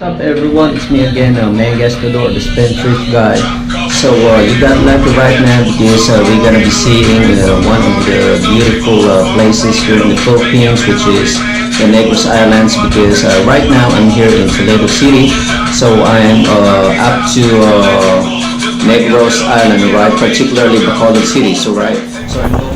What's up everyone, it's me again, main guest the door, the spendthrift guy. So you got lucky right now because we're gonna be seeing one of the beautiful places here in the Philippines, which is the Negros Islands. Because right now I'm here in Toledo City, so I'm up to Negros Island, right? Particularly Bacolod City. So so I'm going.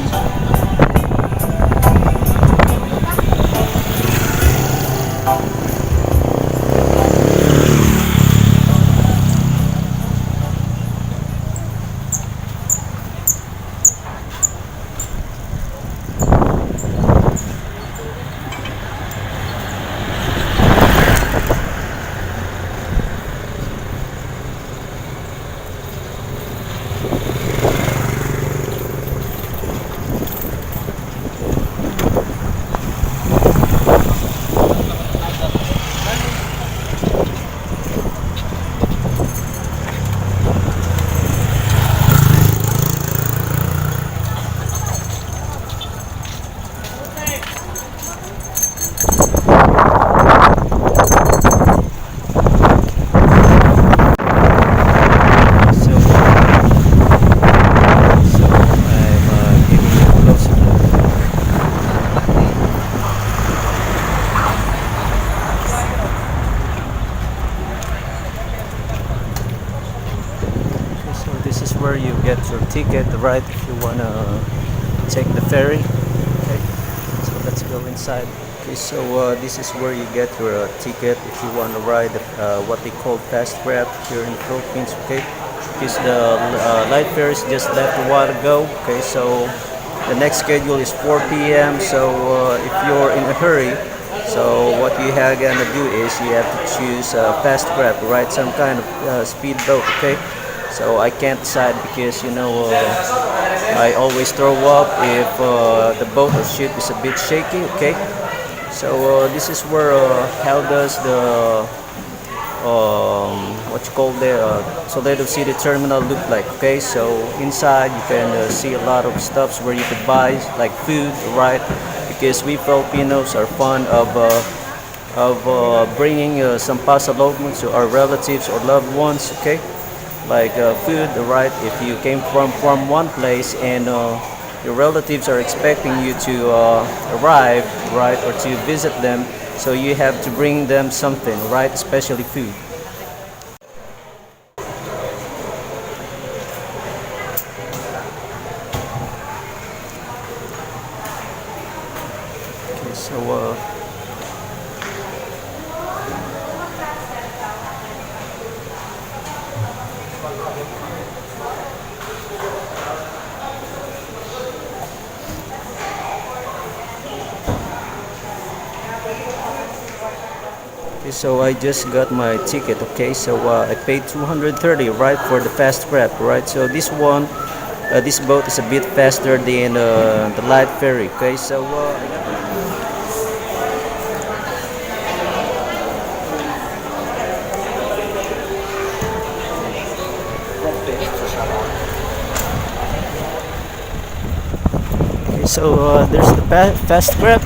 This is where you get your ticket, right? If you wanna take the ferry. Okay, so let's go inside. Okay, so this is where you get your ticket if you wanna ride what they call fast grab here in the Philippines. Okay, because the light ferries just left a while ago. Okay, so the next schedule is 4 p.m. So if you're in a hurry, so what you have gonna do is you have to choose fast grab, right? Some kind of speed boat. Okay. So I can't decide because I always throw up if the boat or ship is a bit shaky. Okay, so this is where how does the what you call the Toledo City Terminal look like. Okay, so inside you can see a lot of stuffs where you could buy like food, right? Because we Filipinos are fond of bringing some pasalubong to our relatives or loved ones. Okay. Like food, right? If you came from one place and your relatives are expecting you to arrive, right, or to visit them, so you have to bring them something, right, especially food. Okay, so so I just got my ticket. Okay, so I paid 230, right, for the fast grab, right? So this one, this boat is a bit faster than the light ferry. Okay, so there's the fast grab.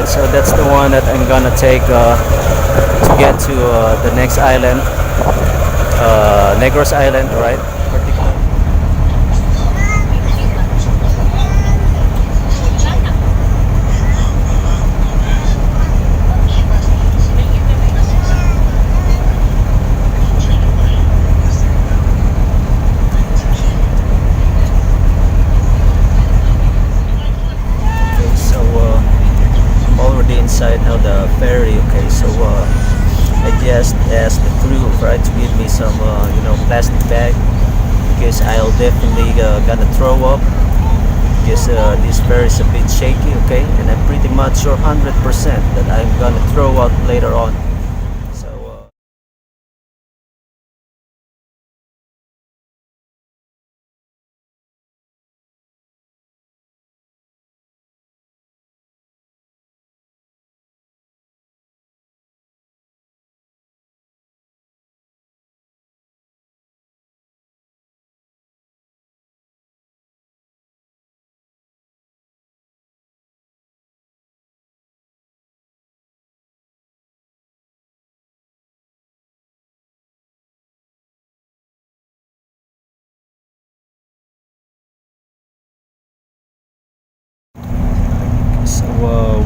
So that's the one that I'm gonna take to get to the next island, Negros Island, right? Inside now the ferry. Okay, so I just asked the crew, right, to give me some plastic bag because I'll definitely gonna throw up because this ferry is a bit shaky, okay, and I'm pretty much sure 100% that I'm gonna throw out later on.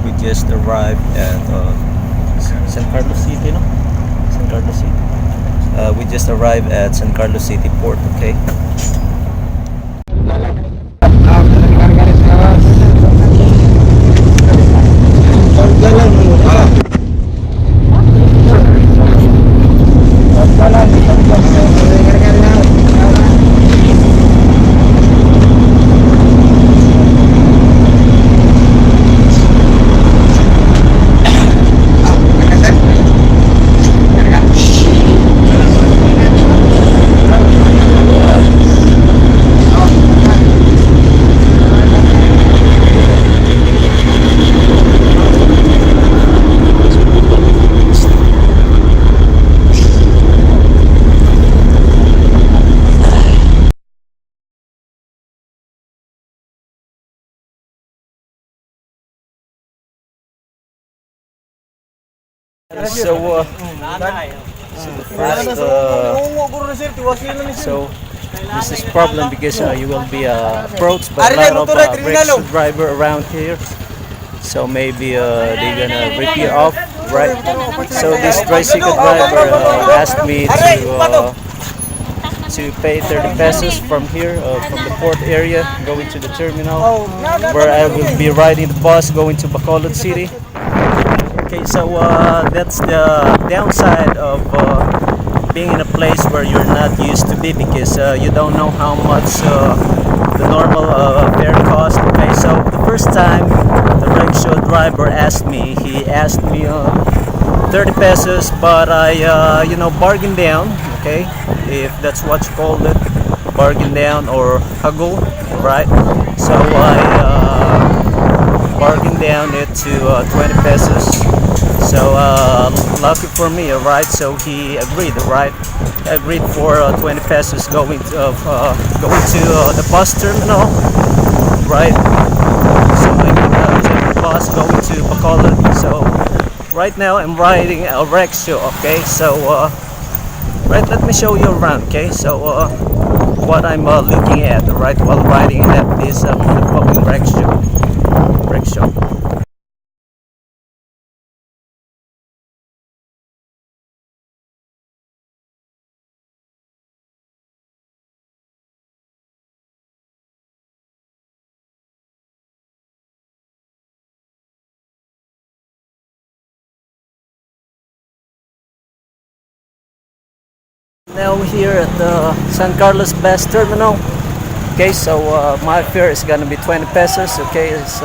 We just arrived at San Carlos City, no? San Carlos City. We just arrived at San Carlos City Port, okay? So this is problem because you will be approached by a lot of rickshaw driver around here. So maybe they're gonna rip you off, right? So this tricycle driver asked me to pay 30 pesos from here, from the port area, going to the terminal, where I will be riding the bus going to Bacolod City. Okay, so that's the downside of being in a place where you're not used to be, because you don't know how much the normal fare cost. Okay, so the first time the rickshaw driver asked me, he asked me 30 pesos, but I bargained down, okay, if that's what you call it, bargain down or haggle, right? So I bargained down it to 20 pesos. So lucky for me, right? So he agreed, right? He agreed for 20 pesos going to the bus terminal, right? So I can take the bus going to Bacolod. So right now I'm riding a rickshaw, okay? So right, let me show you around, okay? So what I'm looking at, right, while riding at this fucking rickshaw. Now here at the San Carlos bus terminal. Okay, so my fare is gonna be 20 pesos. Okay, it's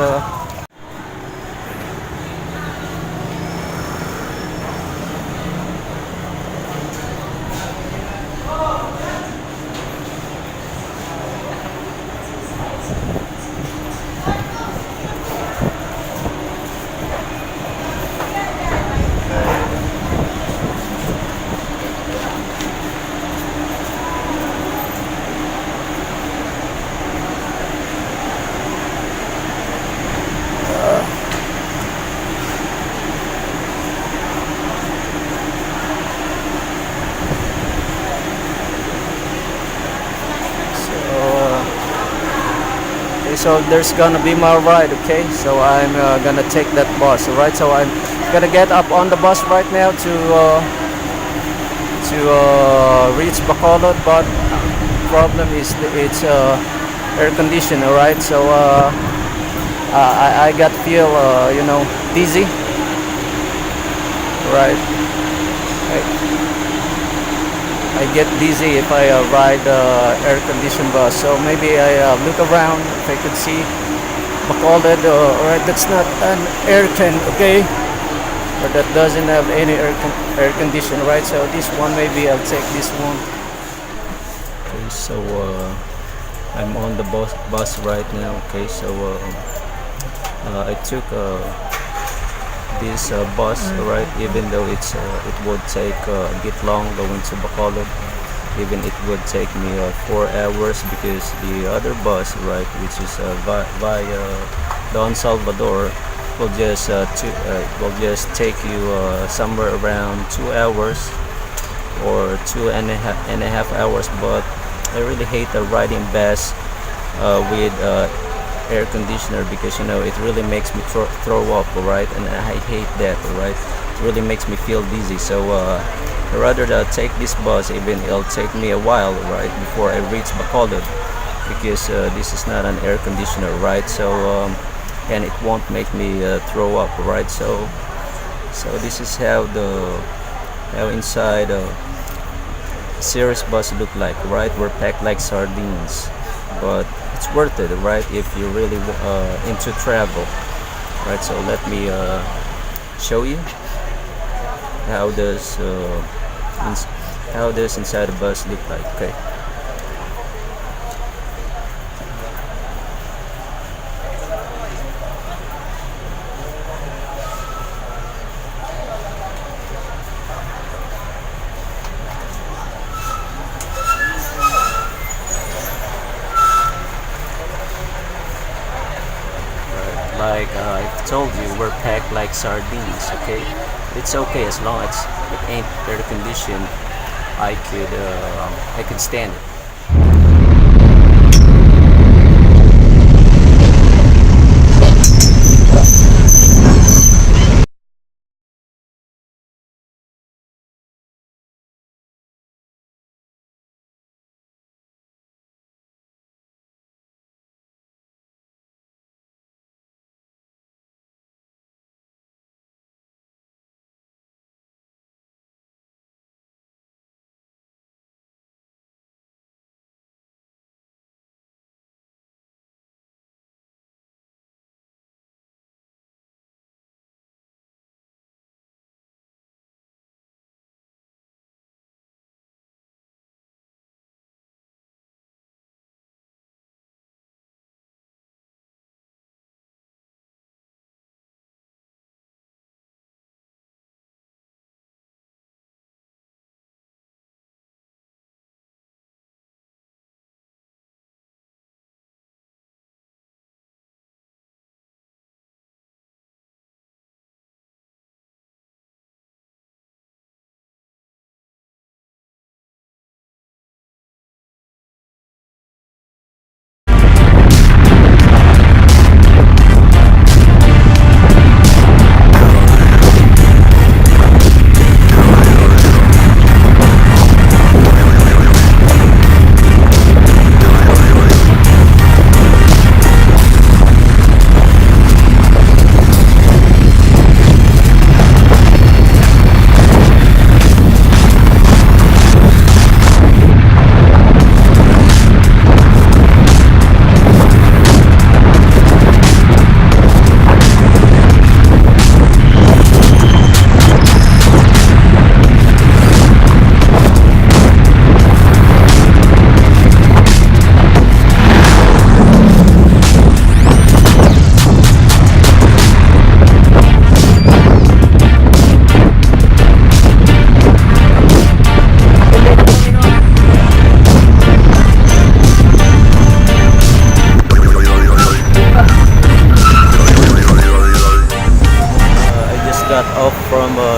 so there's gonna be my ride, okay? So I'm gonna take that bus, alright? So I'm gonna get up on the bus right now to reach Bacolod, but problem is it's air conditioned, alright? So I got feel dizzy, right? I get dizzy if I ride air-conditioned bus. So maybe I look around if I could see Bacolod. Alright, that's not an air can, okay? But that doesn't have any air condition, right? So this one, maybe I'll take this one. Okay, so I'm on the bus right now. Okay, so I took this bus, right? Even though it would take a bit long going to Bacolod, even it would take me 4 hours, because the other bus, right, which is via Don Salvador, will just take you somewhere around 2 hours or two and a half hours. But I really hate riding bus with air conditioner, because it really makes me throw up, right? And I hate that, right? It really makes me feel dizzy. So I rather take this bus, even it'll take me a while, right, before I reach Bacolod, because this is not an air conditioner, right? So and it won't make me throw up, right? So this is how inside series bus look like, right? We're packed like sardines, but it's worth it, right, if you're really into travel, right? So let me show you how does inside the bus look like. Okay. Like I've told you, we're packed like sardines, okay? It's okay as long as it ain't air conditioned. I could stand it.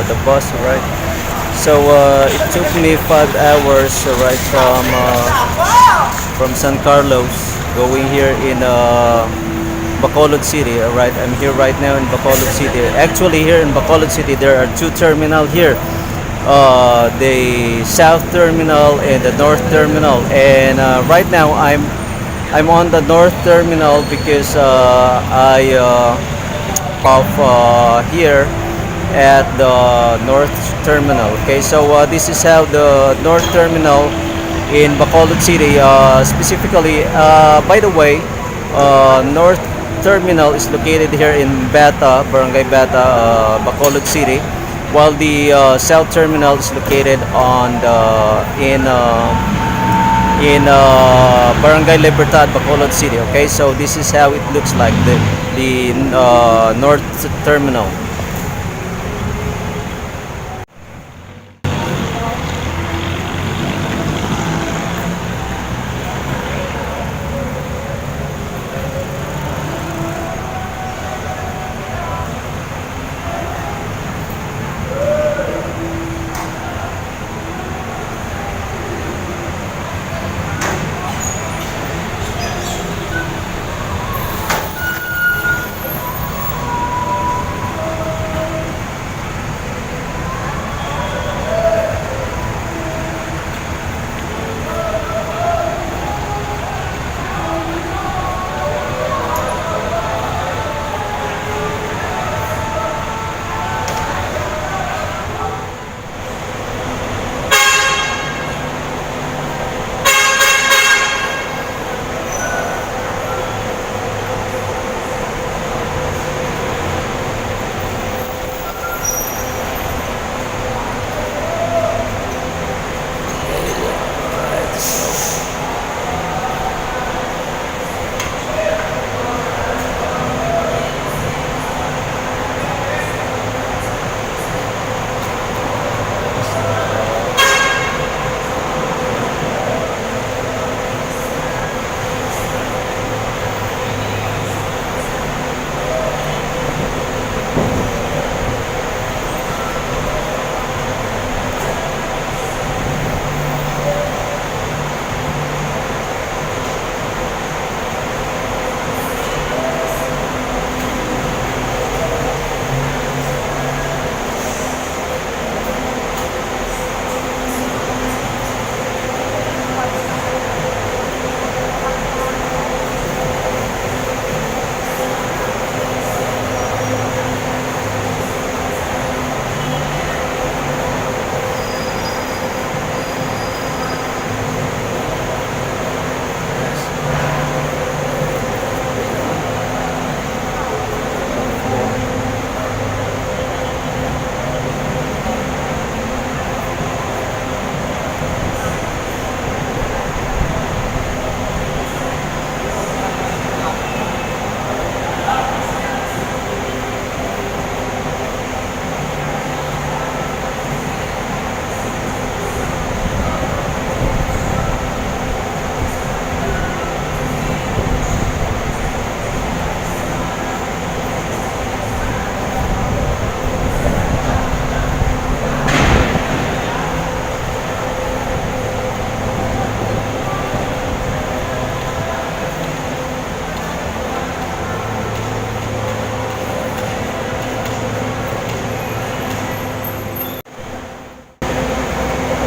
The bus, right? So it took me 5 hours, right, from San Carlos going here in Bacolod City. Right, I'm here right now in Bacolod City. Actually, here in Bacolod City, there are two terminals here. The South Terminal and the North Terminal. And right now, I'm on the North Terminal because I off here at the North Terminal. Okay, so this is how the North Terminal in Bacolod City, specifically, by the way, North Terminal is located here in Bata, Barangay Bata, Bacolod City, while the South Terminal is located on the in Barangay Libertad, Bacolod City. Okay, so this is how it looks like, the North Terminal.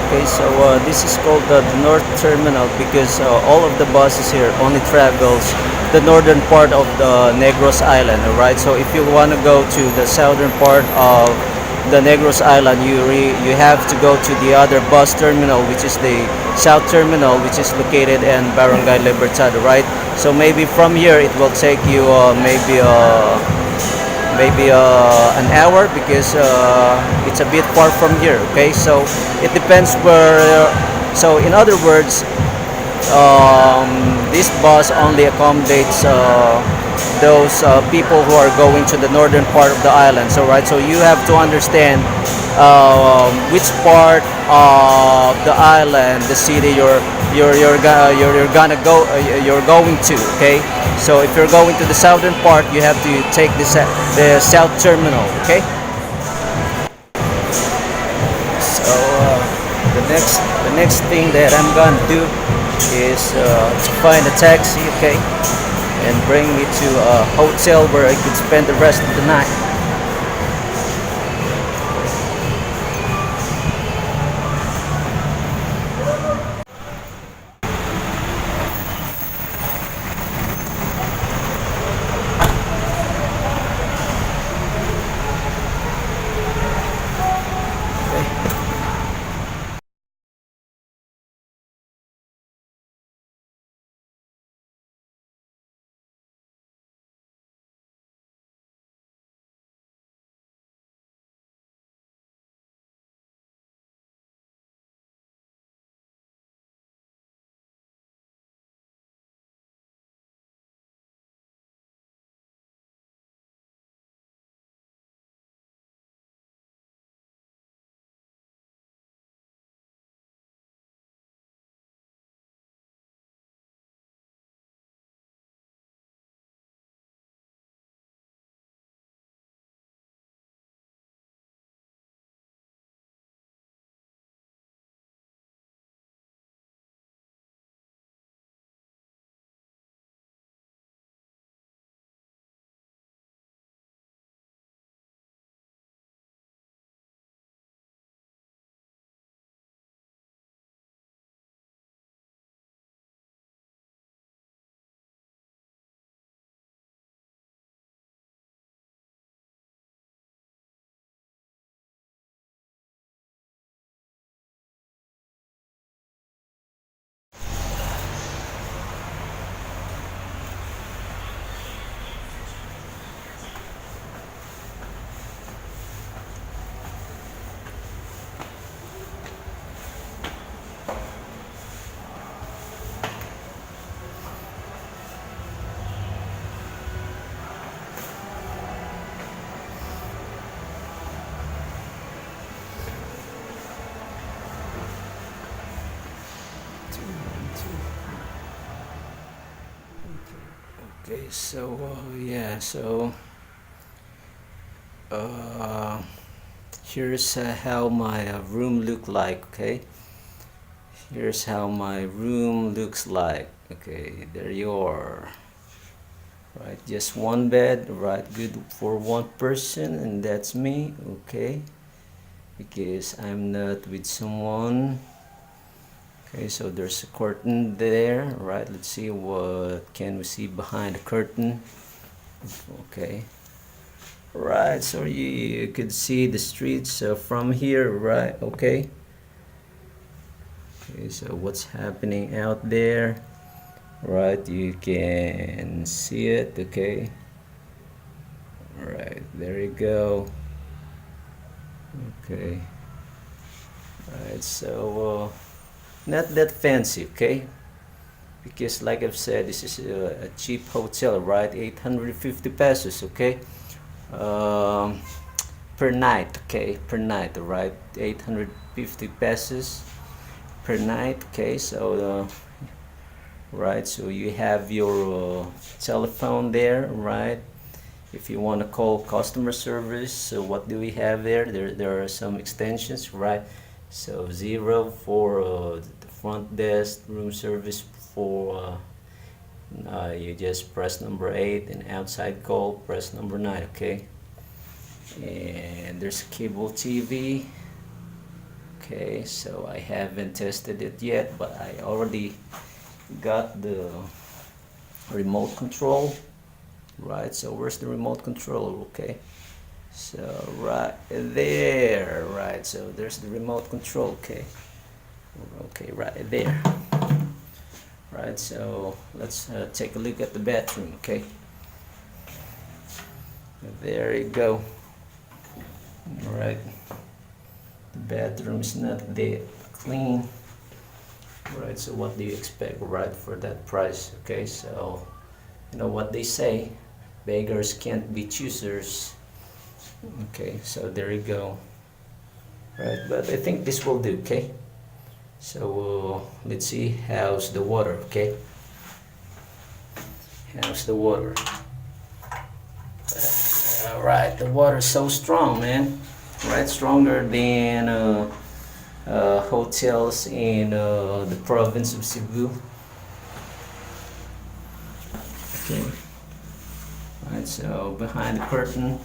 Okay, so this is called the North Terminal because all of the buses here only travels the northern part of the Negros Island, alright? So if you want to go to the southern part of the Negros Island, you have to go to the other bus terminal, which is the South Terminal, which is located in Barangay Libertad, right? So maybe from here it will take you maybe an hour because it's a bit far from here. Okay, so it depends where. So in other words, this bus only accommodates those people who are going to the northern part of the island. So right, so you have to understand which part of the island, the city you're gonna go, you're going to. Okay, so if you're going to the southern part, you have to take the South Terminal. Okay. So the next thing that I'm gonna do is to find a taxi, okay, and bring me to a hotel where I could spend the rest of the night. Okay, so yeah, so here's how my room look like. Okay, here's how my room looks like. Okay, there you are. Right, just one bed, right, good for one person, and that's me. Okay, because I'm not with someone. Okay, so there's a curtain there, right? Let's see what can we see behind the curtain. Okay, right, so you could see the streets from here, right? Okay, okay, so what's happening out there, right? You can see it. Okay, right, there you go. Okay, right, so not that fancy. Okay, because like I've said, this is a cheap hotel, right? 850 pesos. Okay, um, per night. Okay, per night, right? 850 pesos per night. Okay, so right, so you have your telephone there, right? If you want to call customer service, so what do we have there? There are some extensions, right? So 0 for the front desk, room service for you just press number 8, and outside call press number 9. Okay, and there's cable TV. Okay, so I haven't tested it yet, but I already got the remote control, right? So where's the remote control? Okay, so right there, right, so there's the remote control. Okay, okay, right there. Right, so let's take a look at the bathroom. Okay, there you go. All right, the bathroom is not that clean. Right, so what do you expect, right, for that price? Okay, so you know what they say, beggars can't be choosers. Okay, so there you go. Right, but I think this will do. Okay, so let's see how's the water. Okay, how's the water? All right, the water's so strong, man. Right, stronger than hotels in the province of Cebu. Okay, right, so behind the curtain,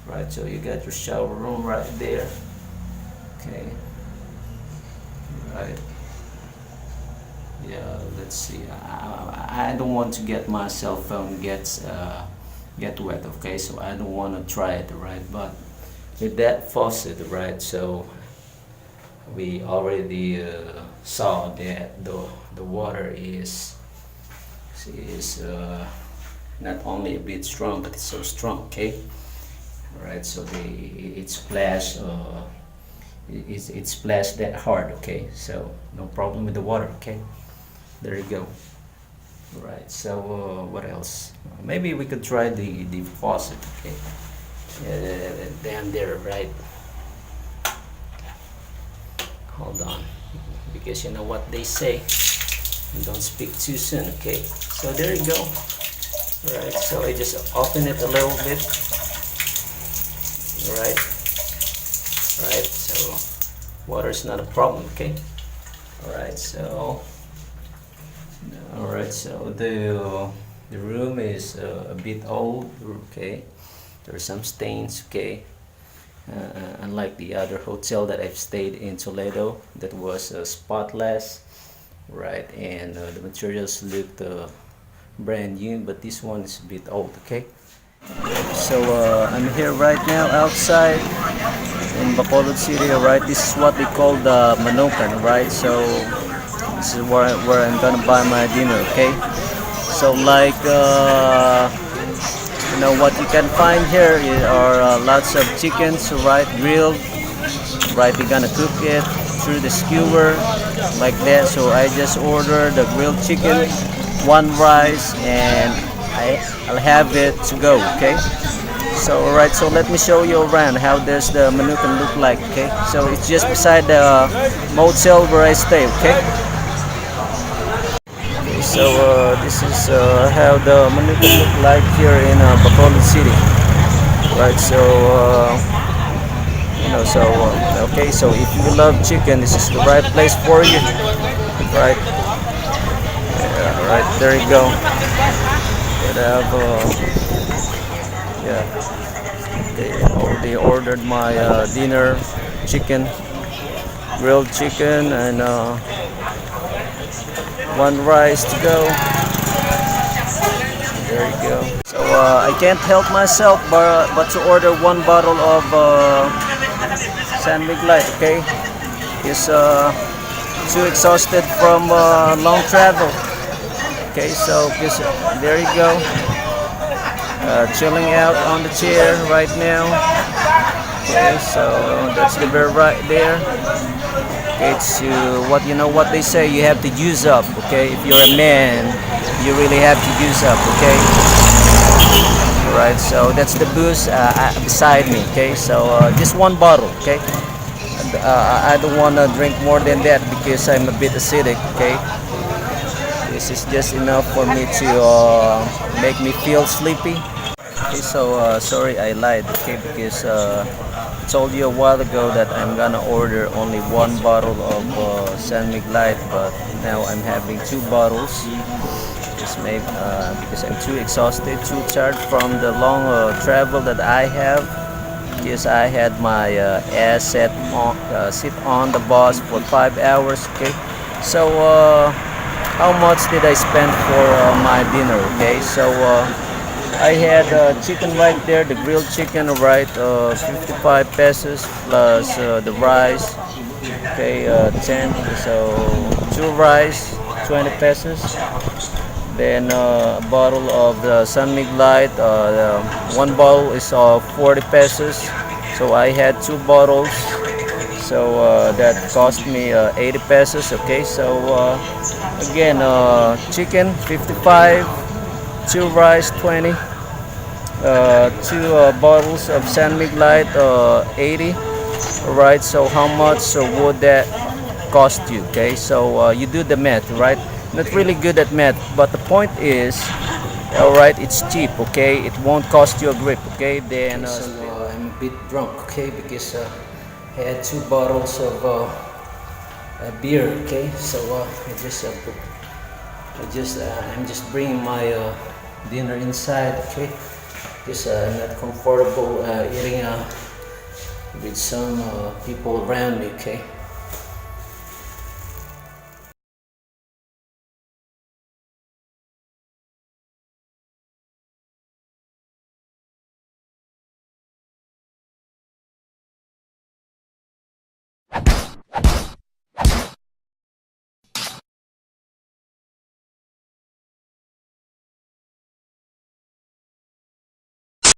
right, so you got your shower room right there. Okay, right, yeah, let's see, I don't want to get my cell phone get wet. Okay, so I don't want to try it, right? But with that faucet, right, so we already saw that the water is not only a bit strong, but it's so strong. Okay, all right, so it splashed it splashed that hard. Okay, so no problem with the water. Okay, there you go. All right, so what else? Maybe we could try the faucet. Okay, down there, right? Hold on, because you know what they say, don't speak too soon. Okay, so there you go. All right, so I just open it a little bit. All right, so water is not a problem. Okay, all right, so the room is a bit old. Okay, there are some stains. Okay, unlike the other hotel that I've stayed in Toledo, that was spotless, right, and the materials looked brand new, but this one is a bit old. Okay, so I'm here right now outside in Bacolod City. Right, this is what they call the Manukan, right? So this is where I'm gonna buy my dinner. Okay, so like you know what you can find here are lots of chickens, right, grilled, right. You're gonna cook it through the skewer like that. So I just ordered the grilled chicken, one rice, and I'll have it to go. Okay, so alright, so let me show you around how does the menu can look like. Okay, so it's just beside the motel where I stay. Okay, so so this is how the manita look like here in Bacolod City, right? So so okay, so if you love chicken, this is the right place for you, right? Yeah, right there you go. But I have yeah, they already ordered my dinner, chicken, grilled chicken, and one rice to go. There you go. So I can't help myself but to order one bottle of San Mig Light, okay? Is too exhausted from long travel. Okay, so there you go. Chilling out on the chair right now. Okay, so that's the bear right there. It's what what they say, you have to use up. Okay, if you're a man, you really have to use up. Okay, right. So that's the booze beside me. Okay, so just one bottle. Okay, and, I don't want to drink more than that because I'm a bit acidic. Okay, this is just enough for me to make me feel sleepy. Okay, so sorry I lied. Okay, because told you a while ago that I'm gonna order only one bottle of San Mig Light, but now I'm having two bottles. Just maybe because I'm too exhausted, too tired from the long travel that I have. Because I had my ass sit on the bus for 5 hours. Okay, so how much did I spend for my dinner? Okay, so I had chicken right there, the grilled chicken, right, 55 pesos plus the rice, okay, 10, so 2 rice, 20 pesos. Then a bottle of the San Mig Light, one bottle is 40 pesos, so I had 2 bottles, so that cost me 80 pesos, okay, so again, chicken 55, 2 rice 20, 2 bottles of San Mig Light 80. Alright, so how much would that cost you? Okay, so you do the math, right? Not really good at math, but the point is, alright, it's cheap. Okay, it won't cost you a grip. Okay, then so I'm a bit drunk. Okay, because I had 2 bottles of beer. Okay, so I'm just bringing my dinner inside. Okay, because I'm not comfortable eating with some people around me. Okay.